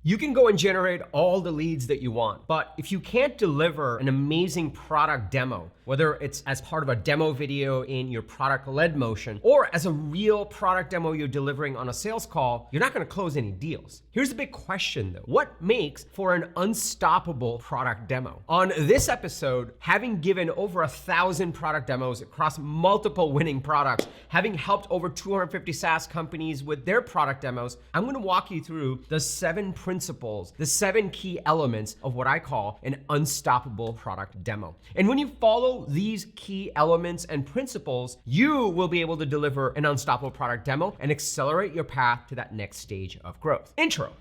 You can go and generate all the leads that you want, but if you can't deliver an amazing product demo, whether it's as part of a demo video in your product-led motion or as a real product demo you're delivering on a sales call, you're not gonna close any deals. Here's the big question though. What makes for an unstoppable product demo? On this episode, having given over 1,000 product demos across multiple winning products, having helped over 250 SaaS companies with their product demos, I'm gonna walk you through the 7 principles, the 7 key elements of what I call an unstoppable product demo. And when you follow these key elements and principles, you will be able to deliver an unstoppable product demo and accelerate your path to that next stage of growth. Intro.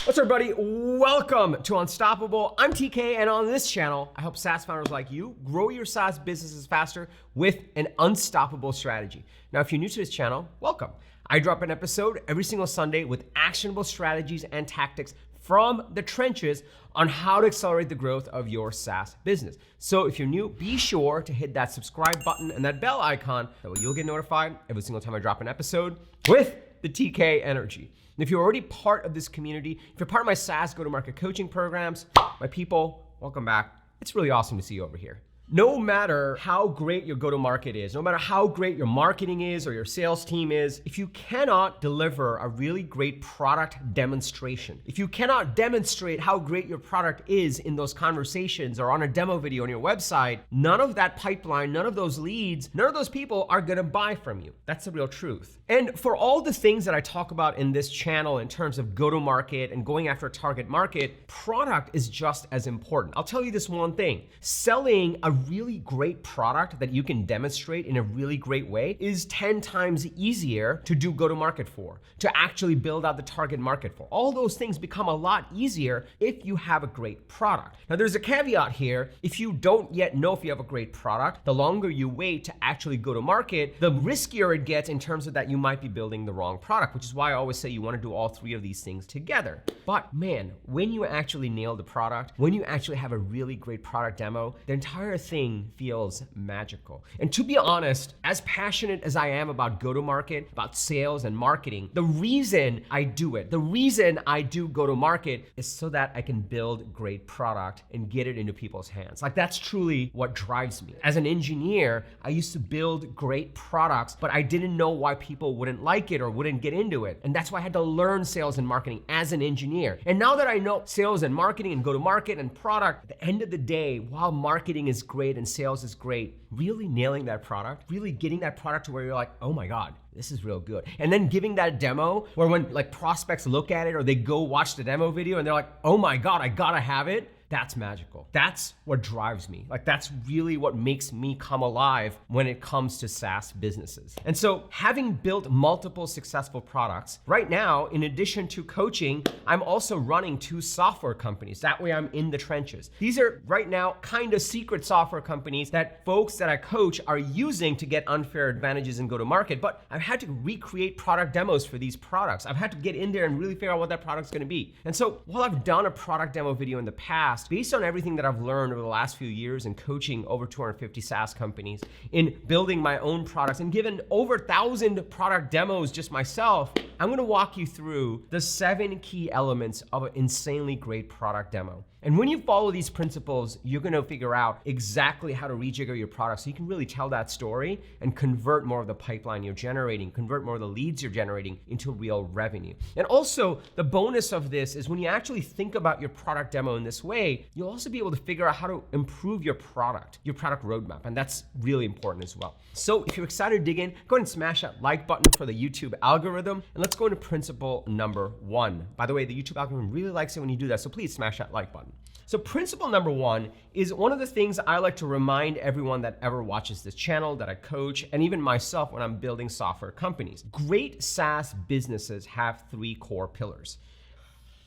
What's up, everybody? Welcome to Unstoppable. I'm TK, and on this channel, I help SaaS founders like you grow your SaaS businesses faster with an unstoppable strategy. Now, if you're new to this channel, welcome. I drop an episode every single Sunday with actionable strategies and tactics from the trenches on how to accelerate the growth of your SaaS business. So if you're new, be sure to hit that subscribe button and that bell icon. That way you'll get notified every single time I drop an episode with the TK energy. And if you're already part of this community, if you're part of my SaaS go-to-market coaching programs, my people, welcome back. It's really awesome to see you over here. No matter how great your go-to-market is, no matter how great your marketing is or your sales team is, if you cannot deliver a really great product demonstration, if you cannot demonstrate how great your product is in those conversations or on a demo video on your website, none of that pipeline, none of those leads, none of those people are gonna buy from you. That's the real truth. And for all the things that I talk about in this channel in terms of go-to-market and going after a target market, product is just as important. I'll tell you this one thing. Selling a really great product that you can demonstrate in a really great way is 10 times easier to do go-to-market for, to actually build out the target market for. All those things become a lot easier if you have a great product. Now, there's a caveat here. If you don't yet know if you have a great product, the longer you wait to actually go to market, the riskier it gets in terms of that you might be building the wrong product, which is why I always say you want to do all 3 of these things together. But man, when you actually nail the product, when you actually have a really great product demo, the entire thing feels magical. And to be honest, as passionate as I am about go-to-market, about sales and marketing, the reason I do it, the reason I do go-to-market is so that I can build great product and get it into people's hands. Like, that's truly what drives me. As an engineer, I used to build great products, but I didn't know why people wouldn't like it or wouldn't get into it. And that's why I had to learn sales and marketing as an engineer. And now that I know sales and marketing and go-to-market and product, at the end of the day, while marketing is great and sales is great, really nailing that product, really getting that product to where you're like, oh my God, this is real good. And then giving that demo where when like prospects look at it or they go watch the demo video and they're like, oh my God, I gotta have it. That's magical. That's what drives me. Like, that's really what makes me come alive when it comes to SaaS businesses. And so having built multiple successful products, right now, in addition to coaching, I'm also running 2 software companies. That way I'm in the trenches. These are right now kind of secret software companies that folks that I coach are using to get unfair advantages and go to market. But I've had to recreate product demos for these products. I've had to get in there and really figure out what that product's gonna be. And so while I've done a product demo video in the past, based on everything that I've learned over the last few years in coaching over 250 SaaS companies, in building my own products and given over 1,000 product demos just myself, I'm gonna walk you through the 7 key elements of an insanely great product demo. And when you follow these principles, you're gonna figure out exactly how to rejigger your product so you can really tell that story and convert more of the pipeline you're generating, convert more of the leads you're generating into real revenue. And also, the bonus of this is when you actually think about your product demo in this way, you'll also be able to figure out how to improve your product roadmap. And that's really important as well. So if you're excited to dig in, go ahead and smash that like button for the YouTube algorithm. And let's go into principle number 1. By the way, the YouTube algorithm really likes it when you do that, so please smash that like button. So principle number 1 is one of the things I like to remind everyone that ever watches this channel, that I coach, and even myself when I'm building software companies. Great SaaS businesses have 3 core pillars.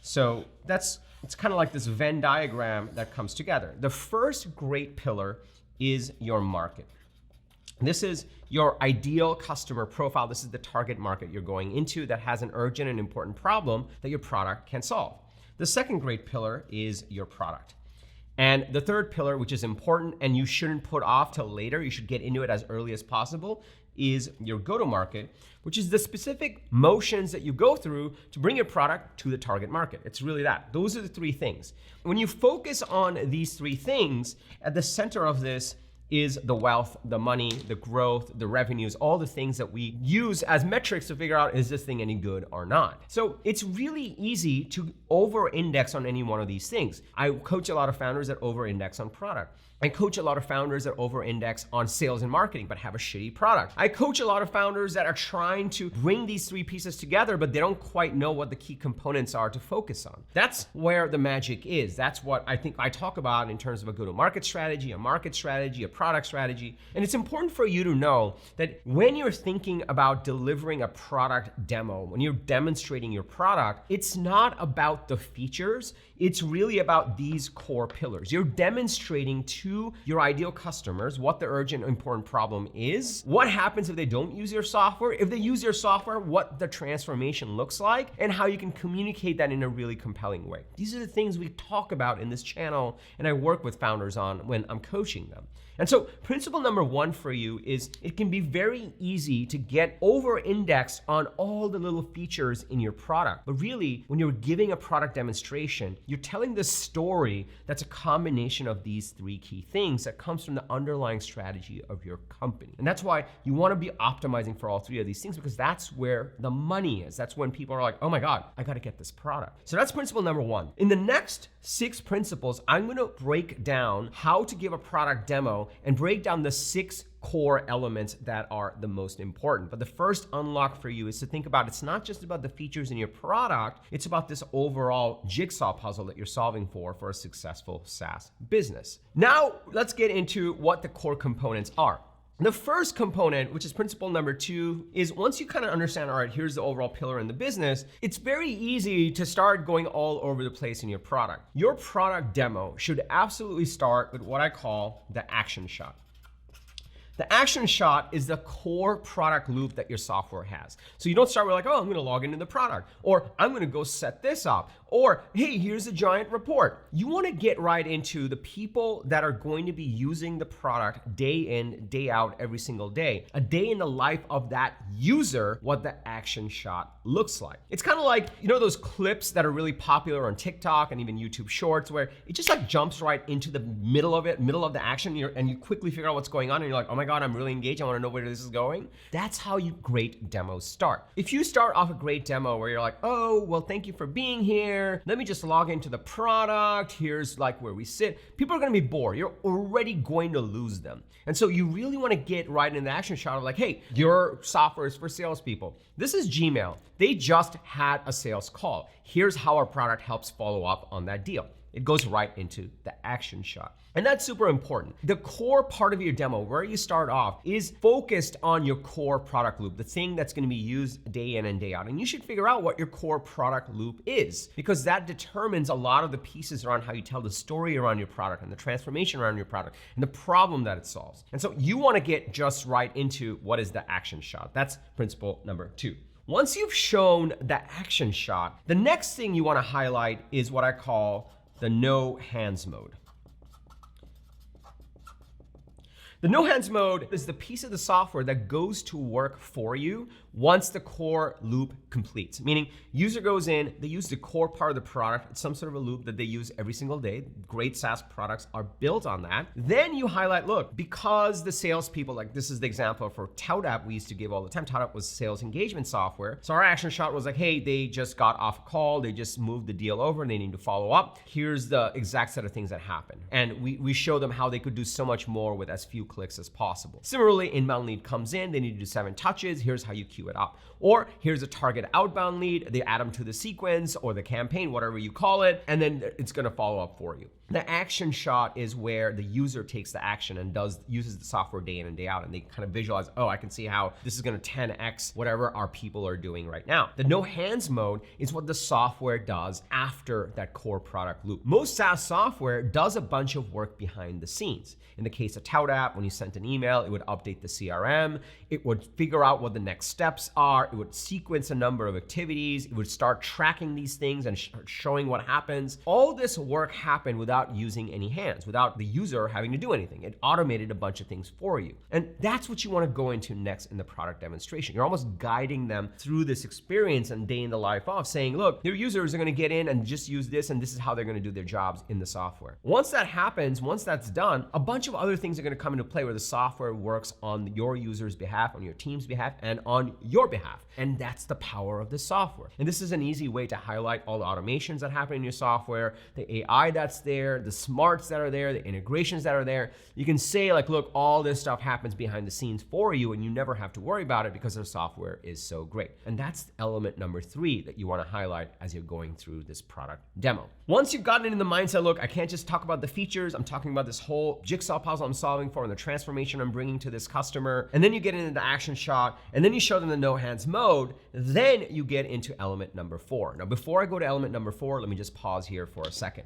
So it's kind of like this Venn diagram that comes together. The first great pillar is your market. This is your ideal customer profile. This is the target market you're going into that has an urgent and important problem that your product can solve. The second great pillar is your product. And the third pillar, which is important and you shouldn't put off till later, you should get into it as early as possible, is your go-to-market, which is the specific motions that you go through to bring your product to the target market. It's really that. Those are the three things. When you focus on these three things, at the center of this is the wealth, the money, the growth, the revenues, all the things that we use as metrics to figure out, is this thing any good or not? So it's really easy to over-index on any one of these things. I coach a lot of founders that over-index on product. I coach a lot of founders that over-index on sales and marketing, but have a shitty product. I coach a lot of founders that are trying to bring these three pieces together, but they don't quite know what the key components are to focus on. That's where the magic is. That's what I think I talk about in terms of a go-to-market strategy, a market strategy, a product strategy. And it's important for you to know that when you're thinking about delivering a product demo, when you're demonstrating your product, it's not about the features. It's really about these core pillars. You're demonstrating to your ideal customers what the urgent, important problem is, what happens if they don't use your software, if they use your software, what the transformation looks like, and how you can communicate that in a really compelling way. These are the things we talk about in this channel and I work with founders on when I'm coaching them. And so principle number one for you is it can be very easy to get over-indexed on all the little features in your product. But really, when you're giving a product demonstration, you're telling the story that's a combination of these three key things that comes from the underlying strategy of your company. And that's why you want to be optimizing for all three of these things, because that's where the money is. That's when people are like, oh my God, I got to get this product. So that's principle number one. In the next 6 principles, I'm going to break down how to give a product demo and break down the 6 core elements that are the most important. But the first unlock for you is to think about, it's not just about the features in your product, it's about this overall jigsaw puzzle that you're solving for a successful SaaS business. Now, let's get into what the core components are. The first component, which is principle number 2, is once you kind of understand, all right, here's the overall pillar in the business, it's very easy to start going all over the place in your product. Your product demo should absolutely start with what I call the action shot. The action shot is the core product loop that your software has. So you don't start with like, oh, I'm gonna log into the product, or I'm gonna go set this up, or hey, here's a giant report. You wanna get right into the people that are going to be using the product day in, day out, every single day. A day in the life of that user, what the action shot looks like. It's kind of like, you know, those clips that are really popular on TikTok and even YouTube Shorts, where it just like jumps right into the middle of it, middle of the action, and you quickly figure out what's going on, and you're like, oh my God, I'm really engaged. I want to know where this is going. That's how great demos start. If you start off a great demo where you're like, oh, well, thank you for being here. Let me just log into the product. Here's like where we sit. People are going to be bored. You're already going to lose them. And so you really want to get right in the action shot of like, hey, your software is for salespeople. This is Gmail. They just had a sales call. Here's how our product helps follow up on that deal. It goes right into the action shot. And that's super important. The core part of your demo, where you start off, is focused on your core product loop, the thing that's going to be used day in and day out. And you should figure out what your core product loop is, because that determines a lot of the pieces around how you tell the story around your product and the transformation around your product and the problem that it solves. And so you want to get just right into what is the action shot. That's principle number 2. Once you've shown the action shot, the next thing you want to highlight is what I call the no hands mode. The no hands mode is the piece of the software that goes to work for you once the core loop completes. Meaning, user goes in, they use the core part of the product. It's some sort of a loop that they use every single day. Great SaaS products are built on that. Then you highlight, look, because the salespeople, like this is the example for ToutApp we used to give all the time. ToutApp was sales engagement software. So our action shot was like, hey, they just got off a call. They just moved the deal over and they need to follow up. Here's the exact set of things that happen. And we show them how they could do so much more with as few clicks as possible. Similarly, inbound lead comes in, they need to do 7 touches. Here's how you queue it up. Or here's a target outbound lead. They add them to the sequence or the campaign, whatever you call it, and then it's going to follow up for you. The action shot is where the user takes the action and uses the software day in and day out, and they kind of visualize, oh, I can see how this is going to 10x whatever our people are doing right now. The no hands mode is what the software does after that core product loop. Most SaaS software does a bunch of work behind the scenes. In the case of ToutApp, when you sent an email, it would update the CRM, it would figure out what the next steps are, it would sequence a number of activities, it would start tracking these things and showing what happens. All this work happened without using any hands, without the user having to do anything. It automated a bunch of things for you. And that's what you want to go into next in the product demonstration. You're almost guiding them through this experience and day in the life of saying, look, your users are going to get in and just use this, and this is how they're going to do their jobs in the software. Once that happens, once that's done, a bunch of other things are going to come into play where the software works on your user's behalf, on your team's behalf, and on your behalf. And that's the power of the software. And this is an easy way to highlight all the automations that happen in your software, the AI that's there, the smarts that are there, the integrations that are there. You can say like, look, all this stuff happens behind the scenes for you and you never have to worry about it because their software is so great. And that's element number 3 that you want to highlight as you're going through this product demo. Once you've gotten in the mindset, look, I can't just talk about the features, I'm talking about this whole jigsaw puzzle I'm solving for and the transformation I'm bringing to this customer, and then you get into the action shot, and then you show them the no hands mode, then you get into element number 4. Now, before I go to element number 4, let me just pause here for a second.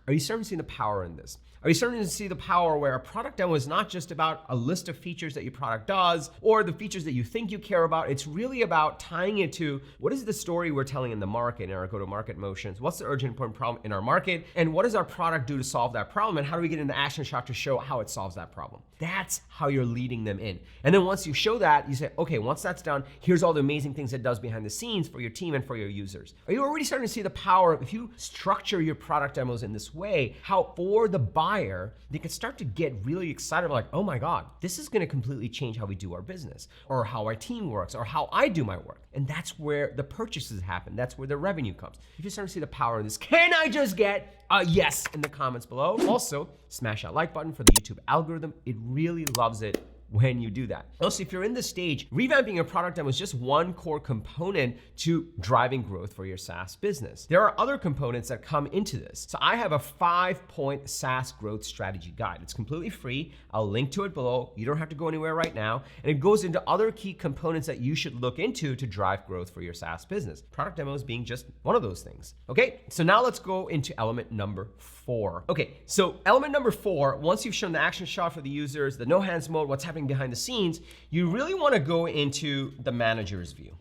Are you starting to see the power in this? Are you starting to see the power where a product demo is not just about a list of features that your product does or the features that you think you care about? It's really about tying it to what is the story we're telling in the market, in our go-to-market motions? What's the urgent important problem in our market? And what does our product do to solve that problem? And how do we get in the action shot to show how it solves that problem? That's how you're leading them in. And then once you show that, you say, okay, once that's done, here's all the amazing things it does behind the scenes for your team and for your users. Are you already starting to see the power of, if you structure your product demos in this way, how for the buyer, they can start to get really excited, like, oh my God, this is gonna completely change how we do our business, or how our team works, or how I do my work. And that's where the purchases happen. That's where the revenue comes. If you're starting to see the power in this, can I just get a yes in the comments below? Also, smash that like button for the YouTube algorithm. It really loves it when you do that. Also, if you're in this stage, revamping your product demo is just one core component to driving growth for your SaaS business. There are other components that come into this. So I have a 5-point SaaS growth strategy guide. It's completely free. I'll link to it below. You don't have to go anywhere right now. And it goes into other key components that you should look into to drive growth for your SaaS business. Product demos being just one of those things. Okay, so now let's go into element number 4. Okay, so element number 4, once you've shown the action shot for the users, the no hands mode, what's happening behind the scenes, you really want to go into the manager's view.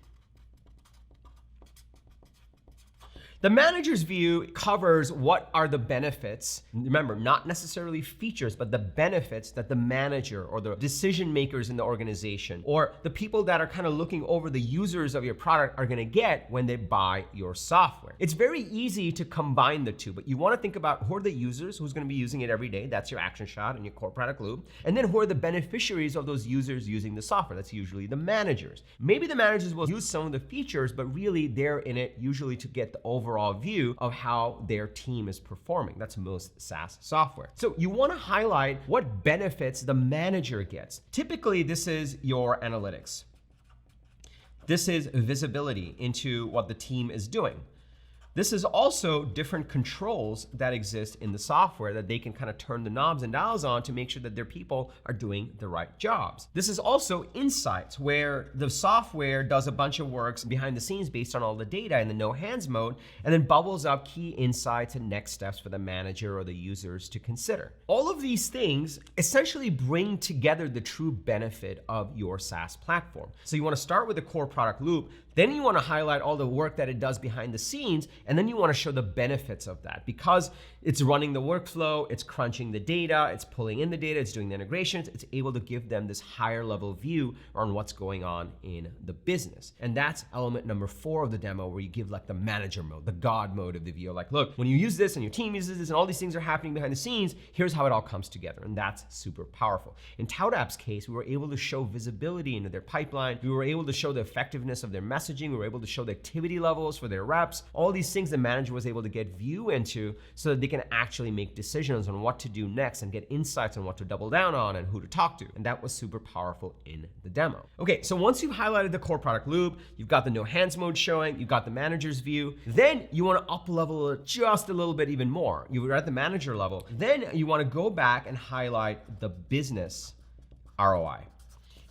The manager's view covers what are the benefits, remember, not necessarily features, but the benefits that the manager or the decision makers in the organization or the people that are kind of looking over the users of your product are gonna get when they buy your software. It's very easy to combine the two, but you wanna think about who are the users, who's gonna be using it every day, that's your action shot and your core product loop, and then who are the beneficiaries of those users using the software, that's usually the managers. Maybe the managers will use some of the features, but really they're in it usually to get the overall view of how their team is performing. That's most SaaS software. So you want to highlight what benefits the manager gets. Typically, this is your analytics. This is visibility into what the team is doing. This is also different controls that exist in the software that they can kind of turn the knobs and dials on to make sure that their people are doing the right jobs. This is also insights, where the software does a bunch of works behind the scenes based on all the data in the no hands mode, and then bubbles up key insights and next steps for the manager or the users to consider. All of these things essentially bring together the true benefit of your SaaS platform. So you want to start with the core product loop, then you want to highlight all the work that it does behind the scenes, and then you want to show the benefits of that because it's running the workflow, it's crunching the data, it's pulling in the data, it's doing the integrations, it's able to give them this higher level view on what's going on in the business. And that's element number 4 of the demo, where you give like the manager mode, the God mode of the view. Like, look, when you use this and your team uses this and all these things are happening behind the scenes, here's how it all comes together. And that's super powerful. In ToutApp's case, we were able to show visibility into their pipeline. We were able to show the effectiveness of their messaging. We were able to show the activity levels for their reps. All these things the manager was able to get view into so that they can actually make decisions on what to do next and get insights on what to double down on and who to talk to. And that was super powerful in the demo. Okay, so once you've highlighted the core product loop, you've got the no hands mode showing, you've got the manager's view, then you want to up level it just a little bit even more. You're at the manager level. Then you want to go back and highlight the business ROI.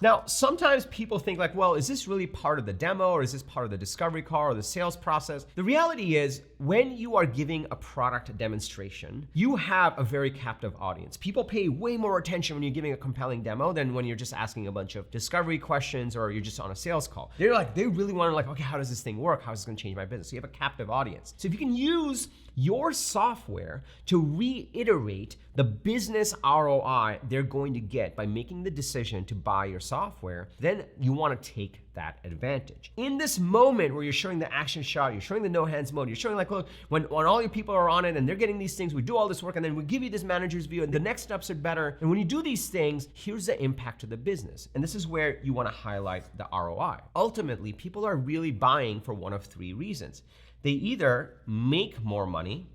Now, sometimes people think like, well, is this really part of the demo or is this part of the discovery call or the sales process? The reality is when you are giving a product demonstration, you have a very captive audience. People pay way more attention when you're giving a compelling demo than when you're just asking a bunch of discovery questions or you're just on a sales call. They really want to like, okay, how does this thing work? How is this going to change my business? So you have a captive audience. So if you can use your software to reiterate the business ROI they're going to get by making the decision to buy your software, then you want to take that advantage. In this moment where you're showing the action shot, you're showing the no hands mode, you're showing like, look, when all your people are on it and they're getting these things, we do all this work and then we give you this manager's view and the next steps are better. And when you do these things, here's the impact to the business. And this is where you want to highlight the ROI. Ultimately, people are really buying for one of three reasons. They either make more money,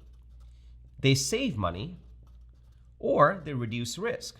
they save money, or they reduce risk.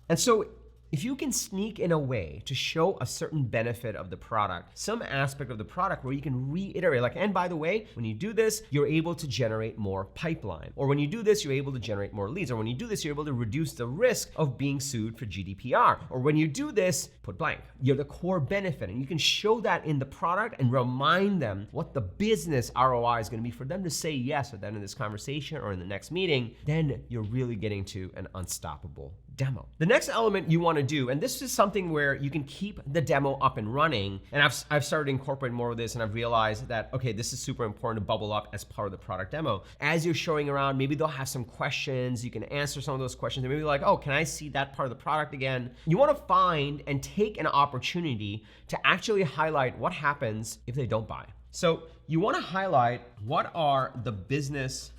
And so if you can sneak in a way to show a certain benefit of the product, some aspect of the product where you can reiterate like, and by the way, when you do this, you're able to generate more pipeline. Or when you do this, you're able to generate more leads. Or when you do this, you're able to reduce the risk of being sued for GDPR. Or when you do this, put blank. You're the core benefit. And you can show that in the product and remind them what the business ROI is going to be for them to say yes at the end of this conversation or in the next meeting. Then you're really getting to an unstoppable demo. The next element you want to do, and this is something where you can keep the demo up and running, and I've started incorporating more of this, and I've realized that, okay, this is super important to bubble up as part of the product demo. As you're showing around, maybe they'll have some questions, you can answer some of those questions, and maybe like, oh, can I see that part of the product again? You want to find and take an opportunity to actually highlight what happens if they don't buy. So you want to highlight what are the business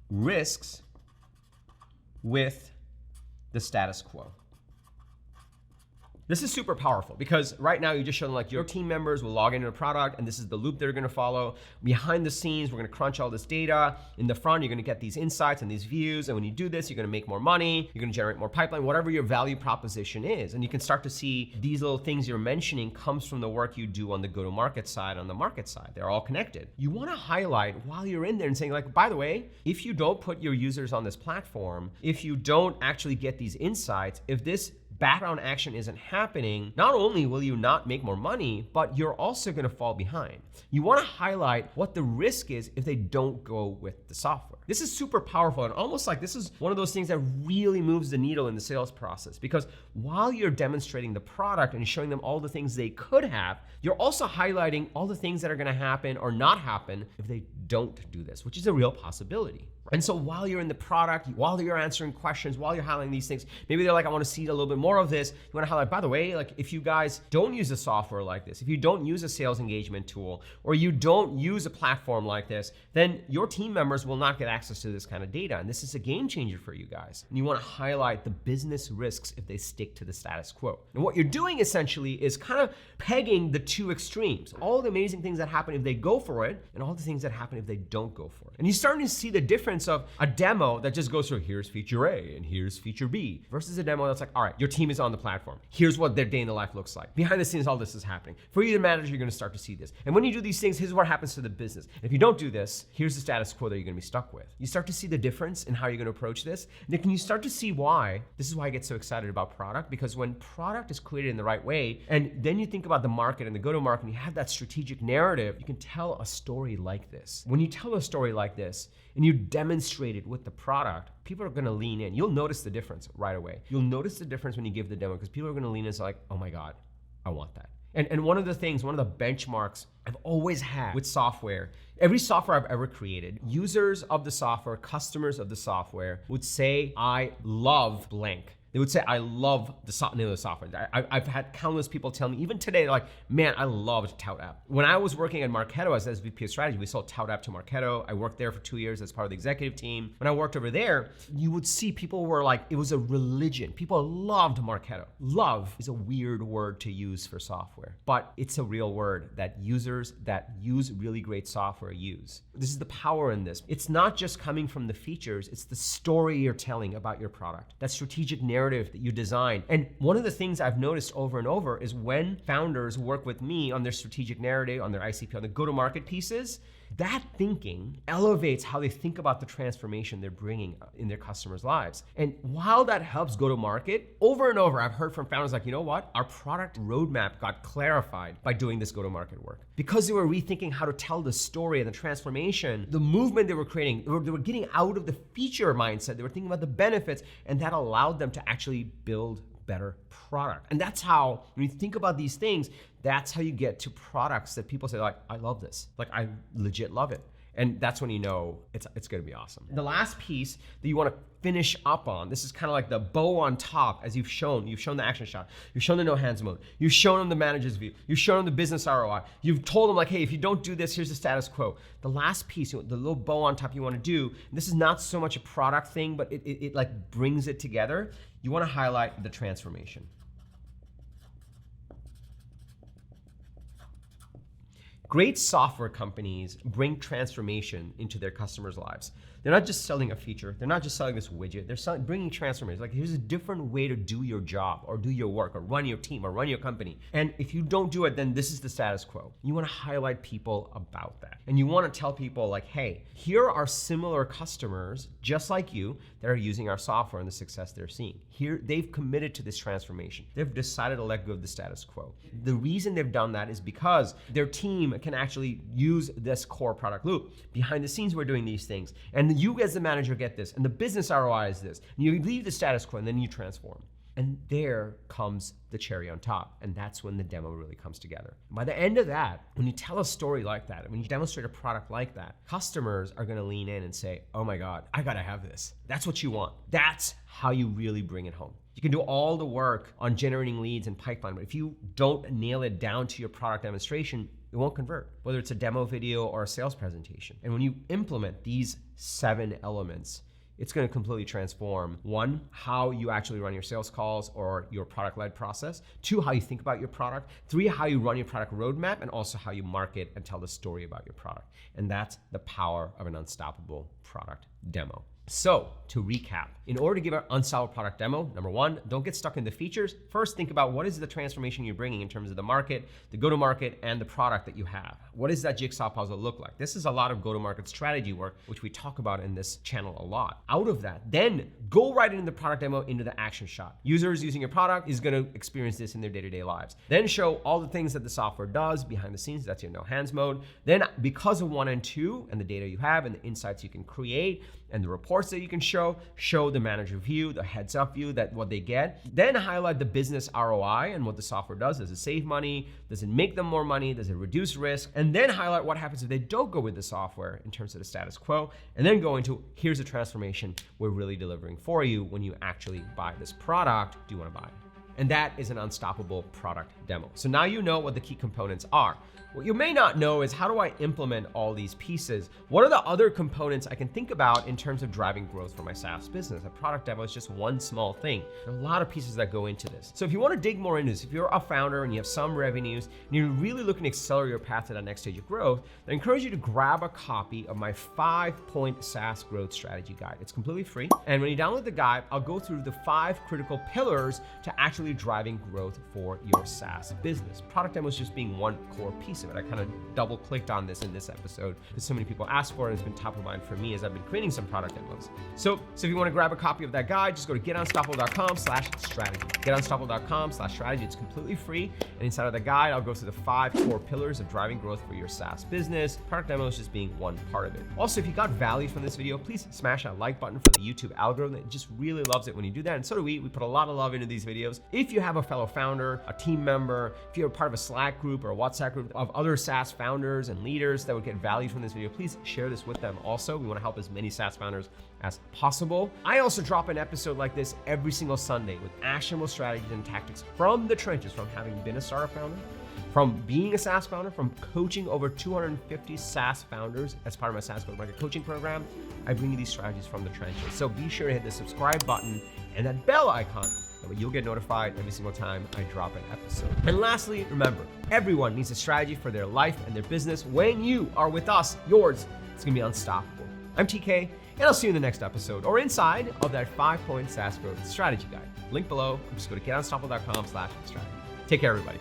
risks with the status quo. This is super powerful because right now you just show them like your team members will log into the product and this is the loop they're gonna follow. Behind the scenes, we're gonna crunch all this data. In the front, you're gonna get these insights and these views. And when you do this, you're gonna make more money, you're gonna generate more pipeline, whatever your value proposition is. And you can start to see these little things you're mentioning comes from the work you do on the go-to-market side, on the market side. They're all connected. You wanna highlight while you're in there and saying like, by the way, if you don't put your users on this platform, if you don't actually get these insights, if this background action isn't happening, not only will you not make more money, but you're also gonna fall behind. You wanna highlight what the risk is if they don't go with the software. This is super powerful and almost like this is one of those things that really moves the needle in the sales process because while you're demonstrating the product and showing them all the things they could have, you're also highlighting all the things that are gonna happen or not happen if they don't do this, which is a real possibility. And so while you're in the product, while you're answering questions, while you're highlighting these things, maybe they're like, I want to see a little bit more of this. You want to highlight, by the way, like if you guys don't use a software like this, if you don't use a sales engagement tool, or you don't use a platform like this, then your team members will not get access to this kind of data. And this is a game changer for you guys. And you want to highlight the business risks if they stick to the status quo. And what you're doing essentially is kind of pegging the two extremes, all the amazing things that happen if they go for it, and all the things that happen if they don't go for it. And you're starting to see the difference of a demo that just goes through here's feature A and here's feature B versus a demo that's like, all right, your team is on the platform. Here's what their day in the life looks like. Behind the scenes, all this is happening. For you, the manager, you're going to start to see this. And when you do these things, here's what happens to the business. If you don't do this, here's the status quo that you're going to be stuck with. You start to see the difference in how you're going to approach this. And then can you start to see why? This is why I get so excited about product, because when product is created in the right way, and then you think about the market and the go-to-market, and you have that strategic narrative, you can tell a story like this. When you tell a story like this, and you demonstrate it with the product, people are gonna lean in. You'll notice the difference right away. You'll notice the difference when you give the demo because people are gonna lean in and say like, oh my God, I want that. And one of the things, one of the benchmarks I've always had with software, every software I've ever created, users of the software, customers of the software would say, I love blank. They would say, I love the name of the software. I've had countless people tell me, even today, they're like, man, I loved Tout App. When I was working at Marketo as SVP of strategy, we sold Tout App to Marketo. I worked there for 2 years as part of the executive team. When I worked over there, you would see people were like, it was a religion. People loved Marketo. Love is a weird word to use for software, but it's a real word that users that use really great software use. This is the power in this. It's not just coming from the features, it's the story you're telling about your product, that strategic narrative that you design. And one of the things I've noticed over and over is when founders work with me on their strategic narrative, on their ICP, on the go-to-market pieces, That thinking elevates how they think about the transformation they're bringing in their customers' lives. And while that helps go to market, over and over, I've heard from founders like, you know what? Our product roadmap got clarified by doing this go-to-market work. Because they were rethinking how to tell the story and the transformation, the movement they were creating, they were getting out of the feature mindset. They were thinking about the benefits, and that allowed them to actually build better product. And that's how, when you think about these things, that's how you get to products that people say, like, I love this. Like, I legit love it. And that's when you know it's gonna be awesome. The last piece that you wanna finish up on, this is kind of like the bow on top, as you've shown the action shot, you've shown the no hands mode, you've shown them the manager's view, you've shown them the business ROI, you've told them like, hey, if you don't do this, here's the status quo. The last piece, the little bow on top you wanna do, and this is not so much a product thing, but it like brings it together. You wanna highlight the transformation. Great software companies bring transformation into their customers' lives. They're not just selling a feature. They're not just selling this widget. They're bringing transformation. Like, here's a different way to do your job or do your work or run your team or run your company. And if you don't do it, then this is the status quo. You want to highlight people about that. And you want to tell people like, hey, here are similar customers just like you that are using our software and the success they're seeing. Here, they've committed to this transformation. They've decided to let go of the status quo. The reason they've done that is because their team can actually use this core product loop. Behind the scenes, we're doing these things. And you as the manager get this, and the business ROI is this. And you leave the status quo and then you transform. And there comes the cherry on top. And that's when the demo really comes together. And by the end of that, when you tell a story like that, when you demonstrate a product like that, customers are gonna lean in and say, oh my God, I gotta have this. That's what you want. That's how you really bring it home. You can do all the work on generating leads and pipeline, but if you don't nail it down to your product demonstration, it won't convert, whether it's a demo video or a sales presentation. And when you implement these 7 elements, it's gonna completely transform, 1, how you actually run your sales calls or your product-led process, 2, how you think about your product, 3, how you run your product roadmap, and also how you market and tell the story about your product. And that's the power of an unstoppable product demo. So to recap, in order to give an unstoppable product demo, number 1, don't get stuck in the features. First, think about what is the transformation you're bringing in terms of the market, the go-to-market, and the product that you have. What does that jigsaw puzzle look like? This is a lot of go-to-market strategy work, which we talk about in this channel a lot. Out of that, then go right into the product demo, into the action shot. Users using your product is gonna experience this in their day-to-day lives. Then show all the things that the software does behind the scenes. That's your no hands mode. Then because of 1 and 2 and the data you have and the insights you can create and the reports that you can show the manager view, the heads up view, that what they get. Then highlight the business ROI and what the software does. Does it save money? Does it make them more money? Does it reduce risk? And then highlight what happens if they don't go with the software in terms of the status quo. And then go into, here's a transformation we're really delivering for you when you actually buy this product. Do you want to buy it? And that is an unstoppable product demo. So now you know what the key components are. What you may not know is, how do I implement all these pieces? What are the other components I can think about in terms of driving growth for my SaaS business? A product demo is just one small thing. There are a lot of pieces that go into this. So if you want to dig more into this, if you're a founder and you have some revenues and you're really looking to accelerate your path to that next stage of growth, I encourage you to grab a copy of my 5-point SaaS growth strategy guide. It's completely free. And when you download the guide, I'll go through the 5 critical pillars to actually driving growth for your SaaS business. Product demos just being one core piece of it. I kind of double clicked on this in this episode because so many people asked for it, and it's been top of mind for me as I've been creating some product demos. So if you want to grab a copy of that guide, just go to getunstoppable.com/strategy. Getunstoppable.com/strategy. It's completely free. And inside of the guide, I'll go through the 5 core pillars of driving growth for your SaaS business. Product demos just being one part of it. Also, if you got value from this video, please smash that like button for the YouTube algorithm. It just really loves it when you do that. And so do we. We put a lot of love into these videos. If you have a fellow founder, a team member, if you're a part of a Slack group or a WhatsApp group of other SaaS founders and leaders that would get value from this video, please share this with them also. We want to help as many SaaS founders as possible. I also drop an episode like this every single Sunday with actionable strategies and tactics from the trenches, from having been a startup founder, from being a SaaS founder, from coaching over 250 SaaS founders as part of my SaaS go-to-market coaching program. I bring you these strategies from the trenches. So be sure to hit the subscribe button and that bell icon. You'll get notified every single time I drop an episode. And lastly, remember, everyone needs a strategy for their life and their business. When you are with us, yours, it's gonna be unstoppable. I'm TK, and I'll see you in the next episode or inside of that 5-point SaaS growth strategy guide. Link below, just go to getunstoppable.com/strategy. Take care, everybody.